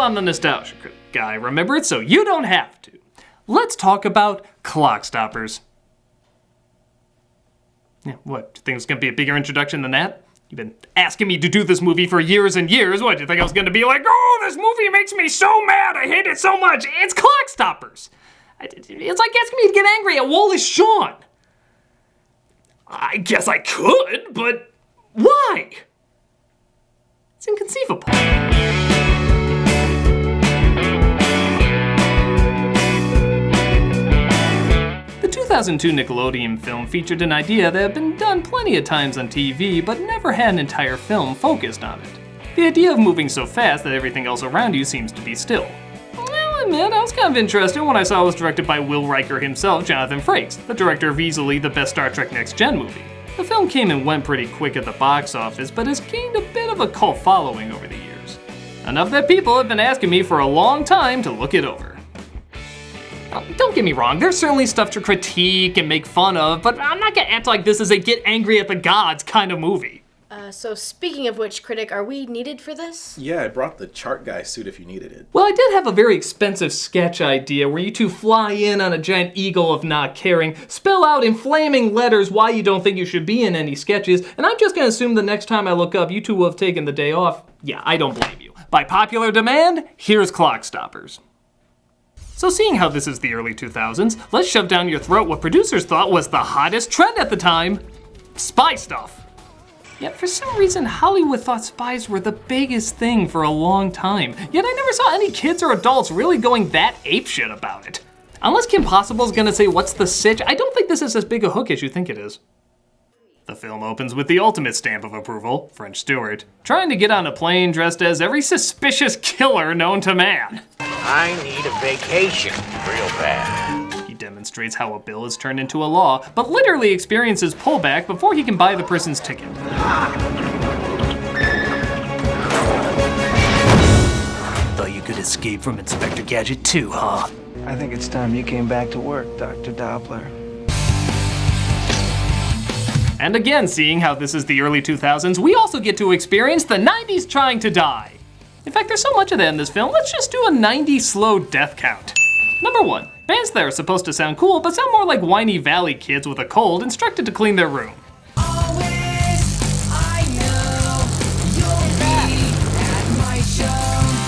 I'm the Nostalgia Critic guy, remember it, so you don't have to. Let's talk about Clockstoppers. Yeah, what, do you think it's gonna be a bigger introduction than that? You've been asking me to do this movie for years and years. What, do you think I was gonna be like, oh, this movie makes me so mad, I hate it so much. It's Clockstoppers. It's like asking me to get angry at Wallace Shawn. I guess I could, but why? It's inconceivable. The 2002 Nickelodeon film featured an idea that had been done plenty of times on TV, but never had an entire film focused on it. The idea of moving so fast that everything else around you seems to be still. I'll admit, I was kind of interested when I saw it was directed by Will Riker himself, Jonathan Frakes, the director of easily the best Star Trek Next Gen movie. The film came and went pretty quick at the box office, but has gained a bit of a cult following over the years. Enough that people have been asking me for a long time to look it over. Now, don't get me wrong, there's certainly stuff to critique and make fun of, but I'm not gonna act like this is a get angry at the gods kind of movie. So speaking of which, Critic, are we needed for this? Yeah, I brought the chart guy suit if you needed it. Well, I did have a very expensive sketch idea where you two fly in on a giant eagle of not caring, spell out in flaming letters why you don't think you should be in any sketches, and I'm just gonna assume the next time I look up, you two will have taken the day off. Yeah, I don't blame you. By popular demand, here's Clockstoppers. So seeing how this is the early 2000s, let's shove down your throat what producers thought was the hottest trend at the time: spy stuff. Yet for some reason, Hollywood thought spies were the biggest thing for a long time. Yet I never saw any kids or adults really going that apeshit about it. Unless Kim Possible's gonna say, what's the sitch, I don't think this is as big a hook as you think it is. The film opens with the ultimate stamp of approval, French Stewart, trying to get on a plane dressed as every suspicious killer known to man. I need a vacation, real bad. He demonstrates how a bill is turned into a law, but literally experiences pullback before he can buy the person's ticket. Thought you could escape from Inspector Gadget too, huh? I think it's time you came back to work, Dr. Doppler. And again, seeing how this is the early 2000s, we also get to experience the 90s trying to die. In fact, there's so much of that in this film, let's just do a 90s slow death count. Number 1, bands that are supposed to sound cool, but sound more like whiny valley kids with a cold instructed to clean their room.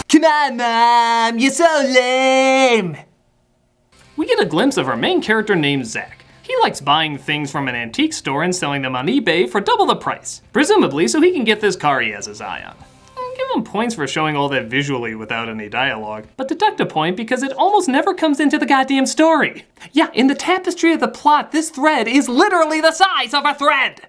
Come on, Mom, you're so lame! We get a glimpse of our main character named Zach. He likes buying things from an antique store and selling them on eBay for double the price, presumably so he can get this car he has his eye on. I'll give him points for showing all that visually without any dialogue, but deduct a point because it almost never comes into the goddamn story. Yeah, in the tapestry of the plot, this thread is literally the size of a thread!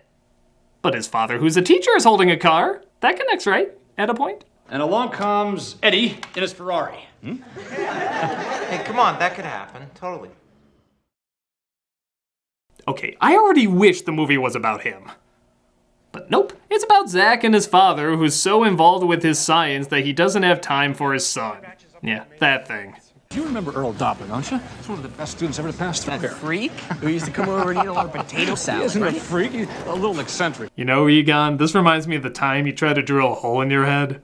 But his father, who's a teacher, is holding a car. That connects, right? At a point? And along comes Eddie in his Ferrari. Hey, come on, that could happen, totally. Okay, I already wish the movie was about him. But nope, it's about Zach and his father, who's so involved with his science that he doesn't have time for his son. Yeah, that thing. You remember Earl Doppler, don't you? He's one of the best students ever to pass through here. Freak who used to come over and eat a lot of potato salad. He isn't right? a freak, he's a little eccentric. You know, Egon, this reminds me of the time you tried to drill a hole in your head.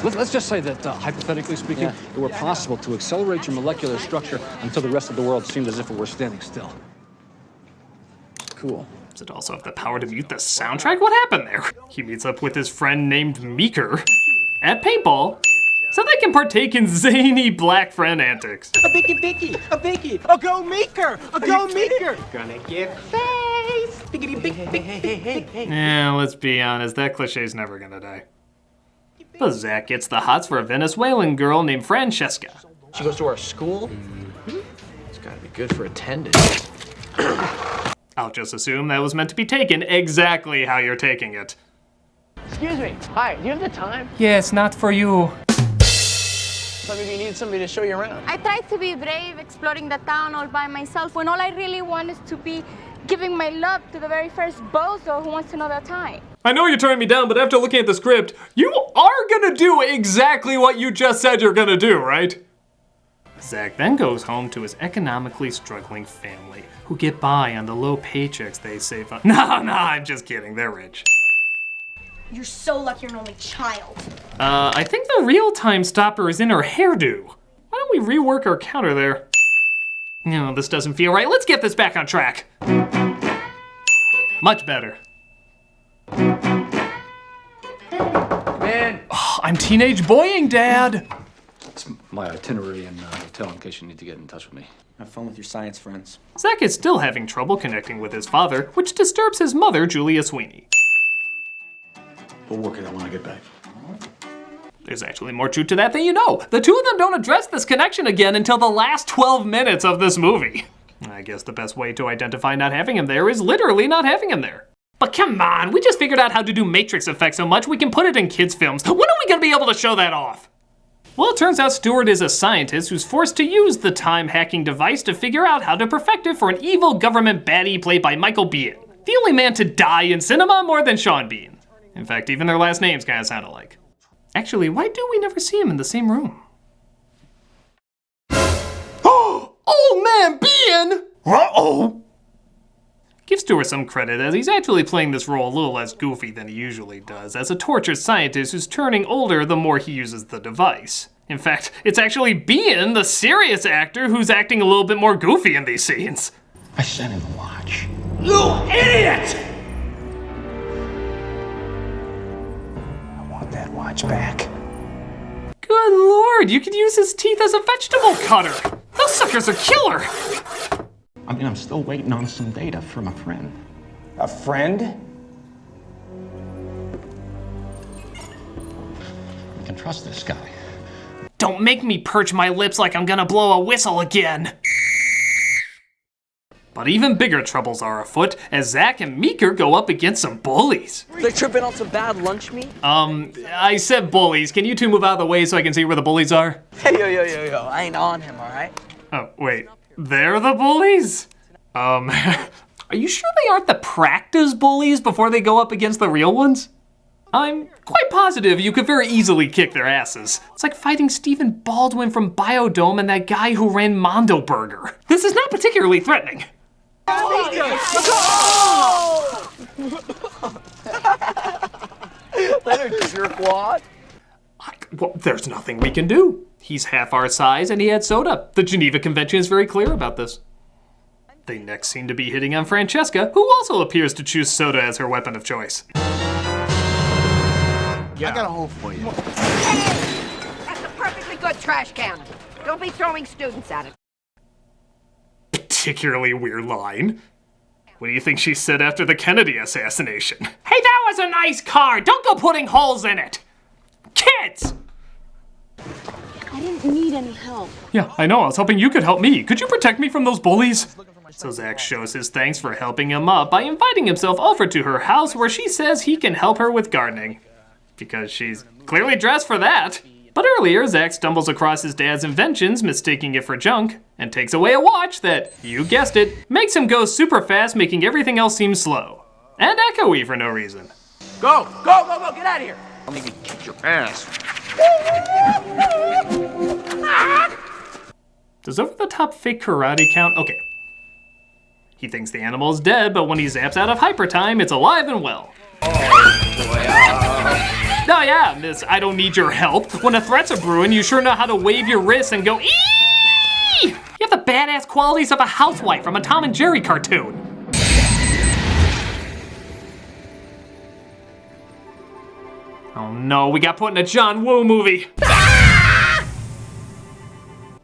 Let's just say that, hypothetically speaking, it were possible to accelerate your molecular structure until the rest of the world seemed as if it were standing still. Cool. Does it also have the power to mute the soundtrack? What happened there? He meets up with his friend named Meeker at paintball so they can partake in zany black friend antics. A bicky, a go Meeker, a go Meeker. Gonna get face. Biggity big, hey. Yeah, let's be honest, that cliché's never gonna die. But Zach gets the hots for a Venezuelan girl named Francesca. She goes to our school? It's gotta be good for attendance. I'll just assume that was meant to be taken exactly how you're taking it. Excuse me. Hi, do you have the time? Yes, not for you. So maybe you need somebody to show you around. I tried to be brave, exploring the town all by myself, when all I really want is to be giving my love to the very first bozo who wants to know their time. I know you're turning me down, but after looking at the script, you are gonna do exactly what you just said you're gonna do, right? Zach then goes home to his economically struggling family, who get by on the low paychecks they save up. No, I'm just kidding, they're rich. You're so lucky you're an only child. I think the real time stopper is in her hairdo. Why don't we rework our counter there? No, this doesn't feel right. Let's get this back on track. Much better. Man! Oh, I'm teenage boying, Dad. It's my itinerary and hotel in case you need to get in touch with me. Have fun with your science friends. Zach is still having trouble connecting with his father, which disturbs his mother, Julia Sweeney. We'll work it out when I get back. There's actually more truth to that than you know. The two of them don't address this connection again until the last 12 minutes of this movie. I guess the best way to identify not having him there is literally not having him there. But come on, we just figured out how to do matrix effects so much we can put it in kids' films. When are we gonna be able to show that off? Well, it turns out Stewart is a scientist who's forced to use the time-hacking device to figure out how to perfect it for an evil government baddie played by Michael Biehn. The only man to die in cinema more than Sean Bean. In fact, even their last names kind of sound alike. Actually, why do we never see him in the same room? Old man Bean! Uh-oh! Give Stewart some credit, as he's actually playing this role a little less goofy than he usually does, as a tortured scientist who's turning older the more he uses the device. In fact, it's actually Bean, the serious actor, who's acting a little bit more goofy in these scenes. I sent him the watch. You idiot! I want that watch back. Good lord, you could use his teeth as a vegetable cutter! Those suckers are killer! I mean, I'm still waiting on some data from a friend. A friend? You can trust this guy. Don't make me perch my lips like I'm gonna blow a whistle again! But even bigger troubles are afoot as Zach and Meeker go up against some bullies. They're tripping on some bad lunch meat? I said bullies. Can you two move out of the way so I can see where the bullies are? Hey, yo. I ain't on him, all right? Oh, wait. They're the bullies? Are you sure they aren't the practice bullies before they go up against the real ones? I'm quite positive you could very easily kick their asses. It's like fighting Stephen Baldwin from Biodome and that guy who ran Mondo Burger. This is not particularly threatening. Let her jerkwad. Well, there's nothing we can do. He's half our size and he had soda. The Geneva Convention is very clear about this. They next seem to be hitting on Francesca, who also appears to choose soda as her weapon of choice. I got a hole for you. That's a perfectly good trash can. Don't be throwing students at it. Particularly weird line. What do you think she said after the Kennedy assassination? Hey, that was a nice car. Don't go putting holes in it. Kids! I didn't need any help. Yeah, I know. I was hoping you could help me. Could you protect me from those bullies? So Zach shows his thanks for helping him up by inviting himself over to her house where she says he can help her with gardening. Because she's clearly dressed for that. But earlier, Zach stumbles across his dad's inventions, mistaking it for junk, and takes away a watch that, you guessed it, makes him go super fast, making everything else seem slow. And echoey for no reason. Go, get out of here. I'll make you kick your ass. Does over-the-top fake karate count? Okay. He thinks the animal is dead, but when he zaps out of hyper time, it's alive and well. Oh yeah, miss, I don't need your help. When a threat's a brewing, you sure know how to wave your wrists and go eee! You have the badass qualities of a housewife from a Tom and Jerry cartoon. Oh no, we got put in a John Woo movie.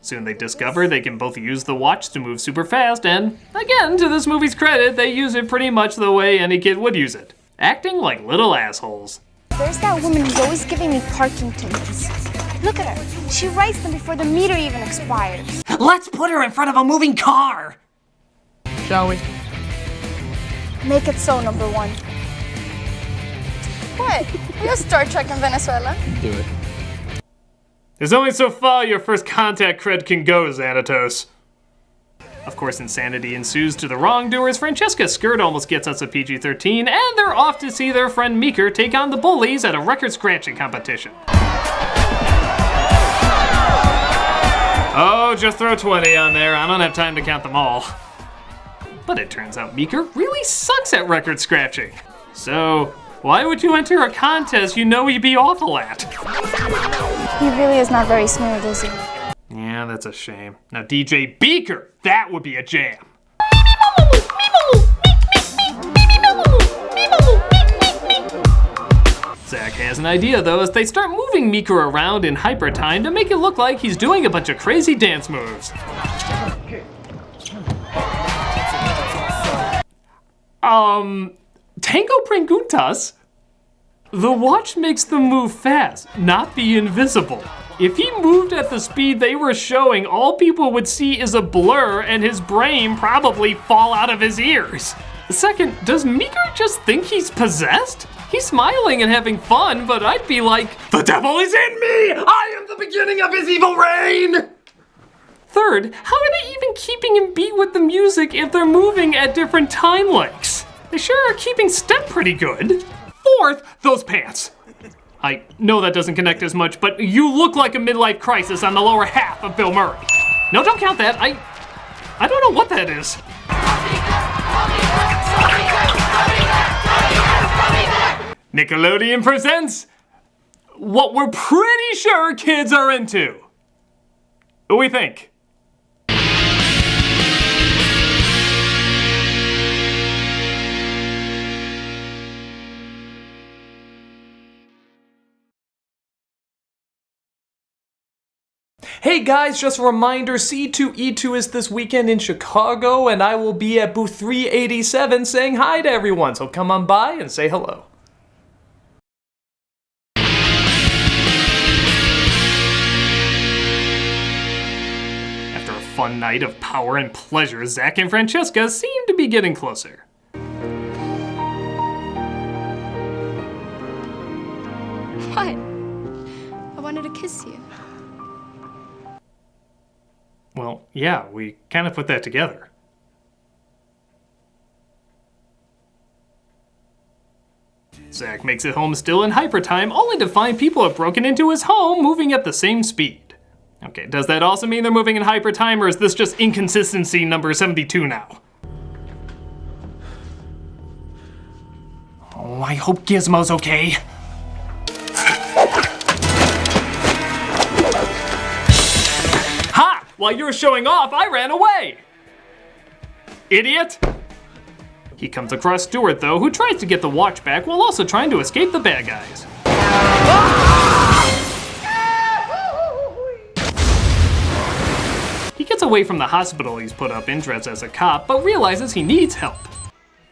Soon they discover they can both use the watch to move super fast, and again, to this movie's credit, they use it pretty much the way any kid would use it. Acting like little assholes. There's that woman who's always giving me parking tickets. Look at her. She writes them before the meter even expires. Let's put her in front of a moving car! Shall we? Make it so, number one. What? We have Star Trek in Venezuela. Do it. There's only so far your first contact cred can go, Xanatos. Of course, insanity ensues to the wrongdoers. Francesca's skirt almost gets us a PG-13, and they're off to see their friend Meeker take on the bullies at a record scratching competition. Oh, just throw 20 on there. I don't have time to count them all. But it turns out Meeker really sucks at record scratching. So, Why would you enter a contest you know he'd be awful at? He really is not very smooth, is he? Yeah, that's a shame. Now DJ Beaker, that would be a jam. Zach has an idea though, as they start moving Meeker around in hyper time to make it look like he's doing a bunch of crazy dance moves. Tango Preguntas? The watch makes them move fast, not be invisible. If he moved at the speed they were showing, all people would see is a blur and his brain probably fall out of his ears. Second, does Meeker just think he's possessed? He's smiling and having fun, but I'd be like, the devil is in me! I am the beginning of his evil reign! Third, how are they even keeping in beat with the music if they're moving at different time lengths? They sure are keeping step pretty good. Fourth, those pants. I know that doesn't connect as much, but you look like a midlife crisis on the lower half of Bill Murray. No, don't count that. I don't know what that is. Nickelodeon presents what we're pretty sure kids are into. What do we think? Hey guys, just a reminder, C2E2 is this weekend in Chicago, and I will be at booth 387 saying hi to everyone, so come on by and say hello. After a fun night of power and pleasure, Zach and Francesca seem to be getting closer. What? I wanted to kiss you. Well, yeah, we kind of put that together. Zach makes it home still in hyper time, only to find people have broken into his home moving at the same speed. Okay, does that also mean they're moving in hyper time, or is this just inconsistency number 72 now? Oh, I hope Gizmo's okay. While you were showing off, I ran away! Idiot! He comes across Stuart, though, who tries to get the watch back while also trying to escape the bad guys. He gets away from the hospital he's put up in dressed as a cop, but realizes he needs help.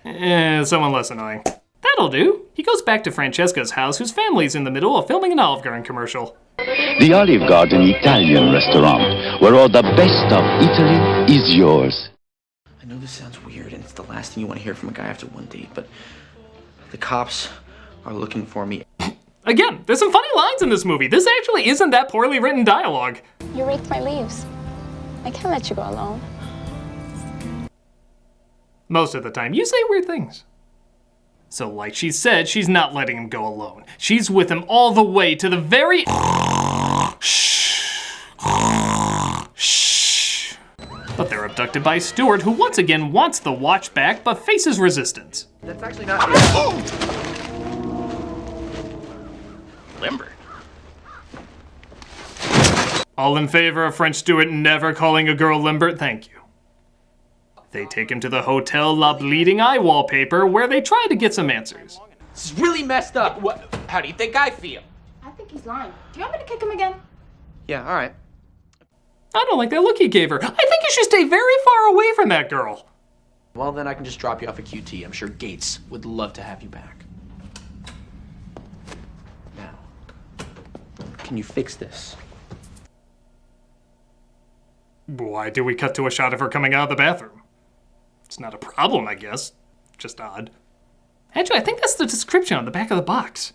Someone less annoying. That'll do. He goes back to Francesca's house, whose family's in the middle of filming an Olive Garden commercial. The Olive Garden Italian restaurant, where all the best of Italy is yours. I know this sounds weird, and it's the last thing you want to hear from a guy after one date, but the cops are looking for me. Again, there's some funny lines in this movie. This actually isn't that poorly written dialogue. You raked my leaves. I can't let you go alone. Most of the time, you say weird things. So like she said, she's not letting him go alone. She's with him all the way to the very... Shh. But they're abducted by Stuart, who once again wants the watch back, but faces resistance. That's actually not... Limber. All in favor of French Stuart never calling a girl limber? Thank you. They take him to the Hotel La Bleeding Eye wallpaper, where they try to get some answers. This is really messed up. How do you think I feel? I think he's lying. Do you want me to kick him again? Yeah, all right. I don't like that look he gave her. I think you should stay very far away from that girl. Well, then I can just drop you off at QT. I'm sure Gates would love to have you back. Now, can you fix this? Why do we cut to a shot of her coming out of the bathroom? It's not a problem, I guess. Just odd. Actually, I think that's the description on the back of the box.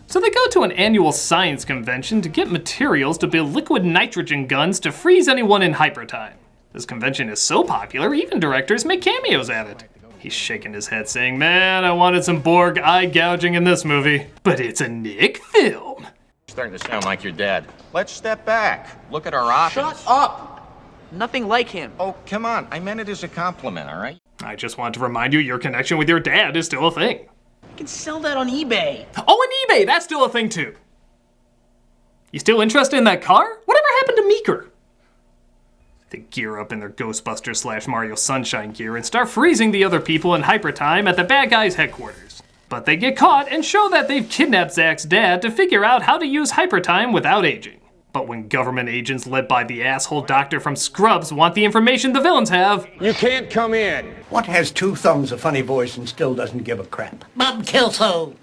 So they go to an annual science convention to get materials to build liquid nitrogen guns to freeze anyone in hypertime. This convention is so popular, even directors make cameos at it. He's shaking his head saying, man, I wanted some Borg eye gouging in this movie. But it's a Nick film. Starting to sound like your dad. Let's step back. Look at our options. Shut up! Nothing like him. Oh, come on. I meant it as a compliment, all right? I just want to remind you your connection with your dad is still a thing. You can sell that on eBay. Oh, and eBay, that's still a thing too. You still interested in that car? Whatever happened to Meeker? They gear up in their Ghostbusters / Mario Sunshine gear and start freezing the other people in hypertime at the bad guys' headquarters. But they get caught and show that they've kidnapped Zack's dad to figure out how to use hypertime without aging. But when government agents led by the asshole doctor from Scrubs want the information the villains have, you can't come in. What has 2 thumbs, a funny voice, and still doesn't give a crap? Bob Kelso.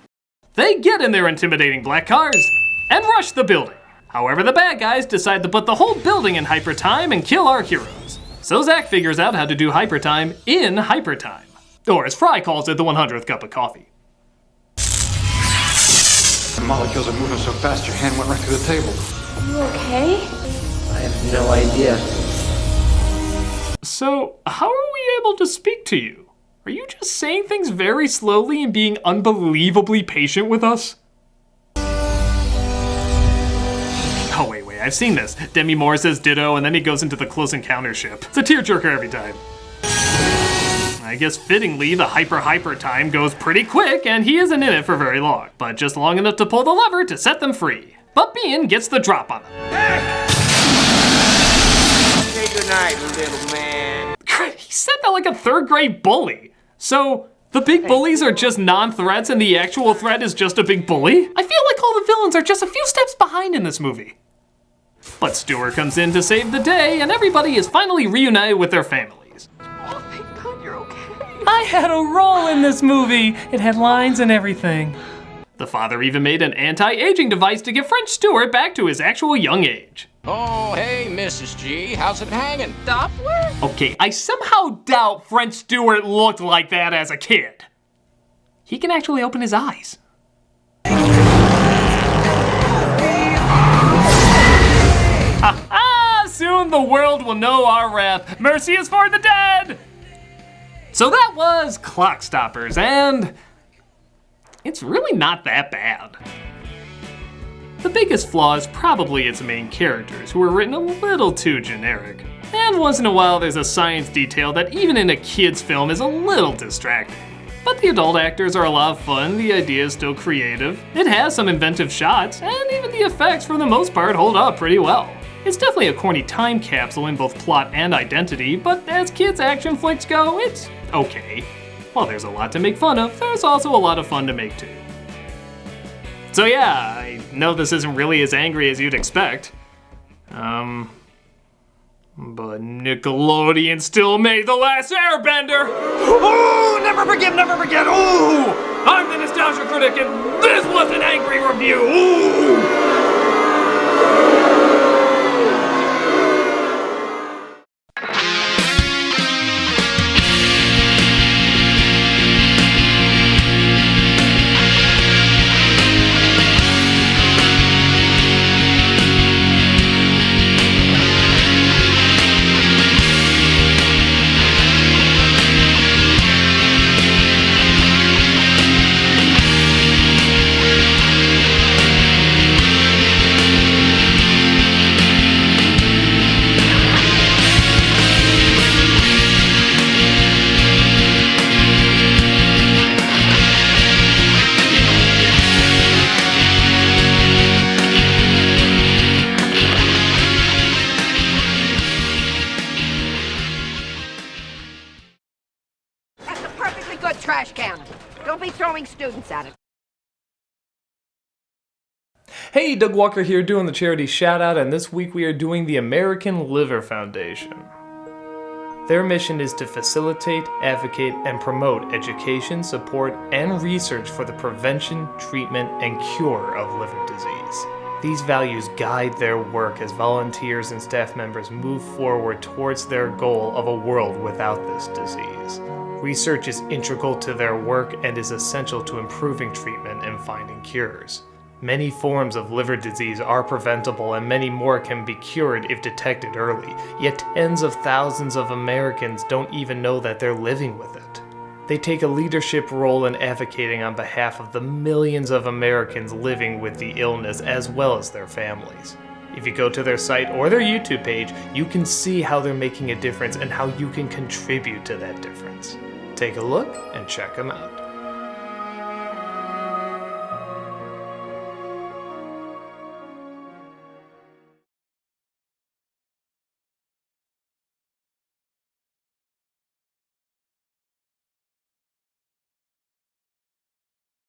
they get in their intimidating black cars and rush the building. However, the bad guys decide to put the whole building in hypertime and kill our heroes. So Zack figures out how to do hypertime in hypertime. Or as Fry calls it, the 100th cup of coffee. The molecules are moving so fast your hand went right through the table. You okay? I have no idea. So, how are we able to speak to you? Are you just saying things very slowly and being unbelievably patient with us? Oh, wait, I've seen this. Demi Moore says ditto, and then he goes into the Close Encounter ship. It's a tearjerker every time. I guess fittingly, the hyper time goes pretty quick, and he isn't in it for very long, but just long enough to pull the lever to set them free. But Bean gets the drop on them. Say goodnight, little man. He said that like a third grade bully. So, the big bullies are just non-threats and the actual threat is just a big bully? I feel like all the villains are just a few steps behind in this movie. But Stewart comes in to save the day, and everybody is finally reunited with their families. Oh, thank God you're okay. I had a role in this movie. It had lines and everything. The father even made an anti-aging device to get French Stewart back to his actual young age. Oh, hey, Mrs. G, how's it hanging? Doppler? Okay, I somehow doubt French Stewart looked like that as a kid. He can actually open his eyes. Soon the world will know our wrath. Mercy is for the dead! So that was Clockstoppers, and it's really not that bad. The biggest flaw is probably its main characters, who are written a little too generic. And once in a while there's a science detail that even in a kid's film is a little distracting. But the adult actors are a lot of fun, the idea is still creative, it has some inventive shots, and even the effects for the most part hold up pretty well. It's definitely a corny time capsule in both plot and identity, but as kids' action flicks go, it's okay. While there's a lot to make fun of, there's also a lot of fun to make too. So yeah, I know this isn't really as angry as you'd expect. But Nickelodeon still made The Last Airbender! Ooh, never forgive, never forget! Ooh! I'm the Nostalgia Critic, and this was an angry review! Ooh! Trash can. Don't be throwing students at it. Hey, Doug Walker here doing the charity shout out, and this week we are doing the American Liver Foundation. Their mission is to facilitate, advocate, and promote education, support, and research for the prevention, treatment, and cure of liver disease. These values guide their work as volunteers and staff members move forward towards their goal of a world without this disease. Research is integral to their work and is essential to improving treatment and finding cures. Many forms of liver disease are preventable and many more can be cured if detected early, yet tens of thousands of Americans don't even know that they're living with it. They take a leadership role in advocating on behalf of the millions of Americans living with the illness as well as their families. If you go to their site or their YouTube page, you can see how they're making a difference and how you can contribute to that difference. Take a look and check them out.